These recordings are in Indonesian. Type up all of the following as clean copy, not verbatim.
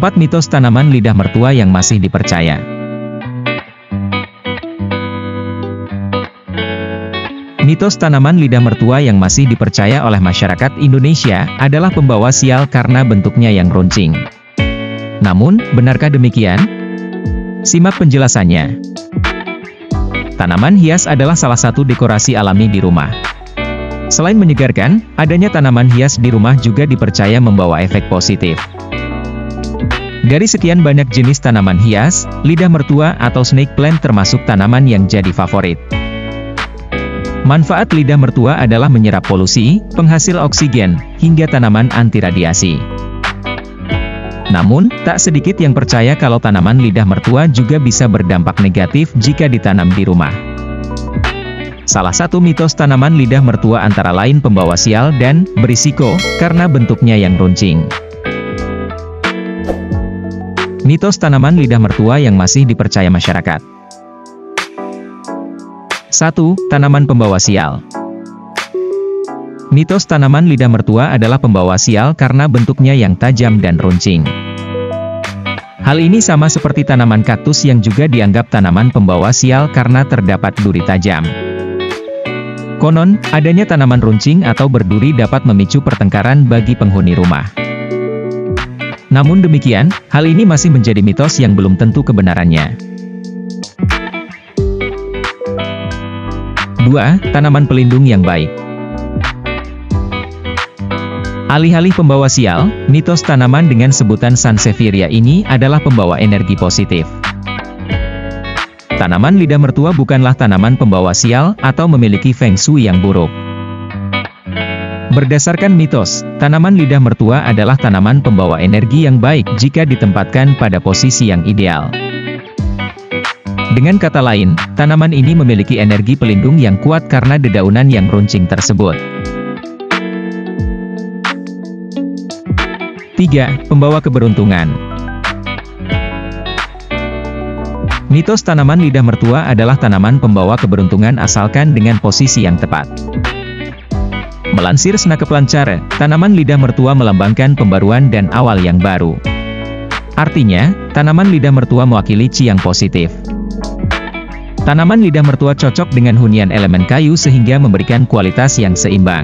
4 mitos tanaman lidah mertua yang masih dipercaya. Mitos tanaman lidah mertua yang masih dipercaya oleh masyarakat Indonesia adalah pembawa sial karena bentuknya yang runcing. Namun, benarkah demikian? Simak penjelasannya. Tanaman hias adalah salah satu dekorasi alami di rumah. Selain menyegarkan, adanya tanaman hias di rumah juga dipercaya membawa efek positif. Dari sekian banyak jenis tanaman hias, lidah mertua atau snake plant termasuk tanaman yang jadi favorit. Manfaat lidah mertua adalah menyerap polusi, penghasil oksigen, hingga tanaman anti radiasi. Namun, tak sedikit yang percaya kalau tanaman lidah mertua juga bisa berdampak negatif jika ditanam di rumah. Salah satu mitos tanaman lidah mertua antara lain pembawa sial dan berisiko karena bentuknya yang runcing. Mitos tanaman lidah mertua yang masih dipercaya masyarakat. 1. Tanaman pembawa sial. Mitos tanaman lidah mertua adalah pembawa sial karena bentuknya yang tajam dan runcing. Hal ini sama seperti tanaman kaktus yang juga dianggap tanaman pembawa sial karena terdapat duri tajam. Konon, adanya tanaman runcing atau berduri dapat memicu pertengkaran bagi penghuni rumah. Namun demikian, hal ini masih menjadi mitos yang belum tentu kebenarannya. 2. Tanaman pelindung yang baik. Alih-alih pembawa sial, mitos tanaman dengan sebutan Sansevieria ini adalah pembawa energi positif. Tanaman lidah mertua bukanlah tanaman pembawa sial atau memiliki feng shui yang buruk. Berdasarkan mitos, tanaman lidah mertua adalah tanaman pembawa energi yang baik jika ditempatkan pada posisi yang ideal. Dengan kata lain, tanaman ini memiliki energi pelindung yang kuat karena dedaunan yang runcing tersebut. 3. Pembawa keberuntungan. Mitos tanaman lidah mertua adalah tanaman pembawa keberuntungan asalkan dengan posisi yang tepat. Melansir Snakeplancara, tanaman lidah mertua melambangkan pembaruan dan awal yang baru. Artinya, tanaman lidah mertua mewakili qi yang positif. Tanaman lidah mertua cocok dengan hunian elemen kayu sehingga memberikan kualitas yang seimbang.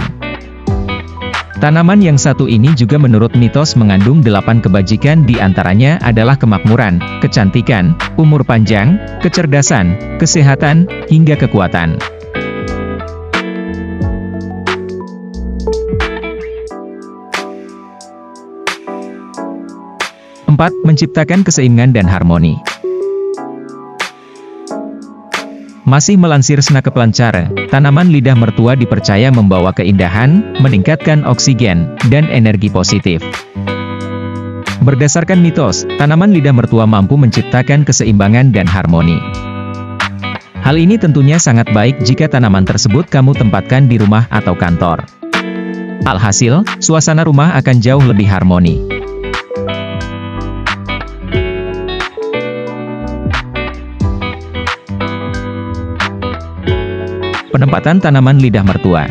Tanaman yang satu ini juga menurut mitos mengandung 8 kebajikan, di antaranya adalah kemakmuran, kecantikan, umur panjang, kecerdasan, kesehatan, hingga kekuatan. 4. Menciptakan keseimbangan dan harmoni. Masih melansir Snakeplancara, tanaman lidah mertua dipercaya membawa keindahan, meningkatkan oksigen, dan energi positif. Berdasarkan mitos, tanaman lidah mertua mampu menciptakan keseimbangan dan harmoni. Hal ini tentunya sangat baik jika tanaman tersebut kamu tempatkan di rumah atau kantor. Alhasil, suasana rumah akan jauh lebih harmoni. Penempatan tanaman lidah mertua.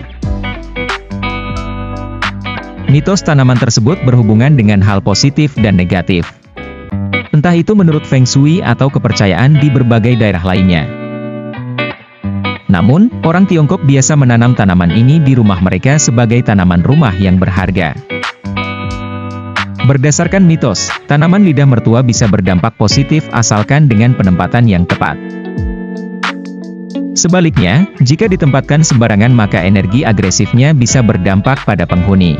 Mitos tanaman tersebut berhubungan dengan hal positif dan negatif. Entah itu menurut feng shui atau kepercayaan di berbagai daerah lainnya. Namun, orang Tiongkok biasa menanam tanaman ini di rumah mereka sebagai tanaman rumah yang berharga. Berdasarkan mitos, tanaman lidah mertua bisa berdampak positif asalkan dengan penempatan yang tepat. Sebaliknya, jika ditempatkan sembarangan maka energi agresifnya bisa berdampak pada penghuni.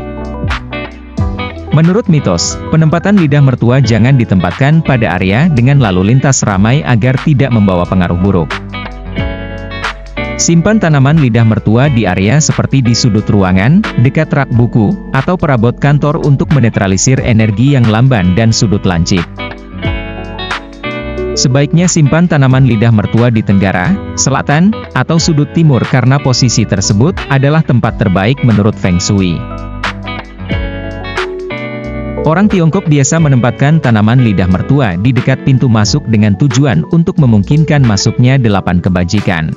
Menurut mitos, penempatan lidah mertua jangan ditempatkan pada area dengan lalu lintas ramai agar tidak membawa pengaruh buruk. Simpan tanaman lidah mertua di area seperti di sudut ruangan, dekat rak buku, atau perabot kantor untuk menetralisir energi yang lamban dan sudut lancip. Sebaiknya simpan tanaman lidah mertua di tenggara, selatan, atau sudut timur karena posisi tersebut adalah tempat terbaik menurut feng shui. Orang Tiongkok biasa menempatkan tanaman lidah mertua di dekat pintu masuk dengan tujuan untuk memungkinkan masuknya 8 kebajikan.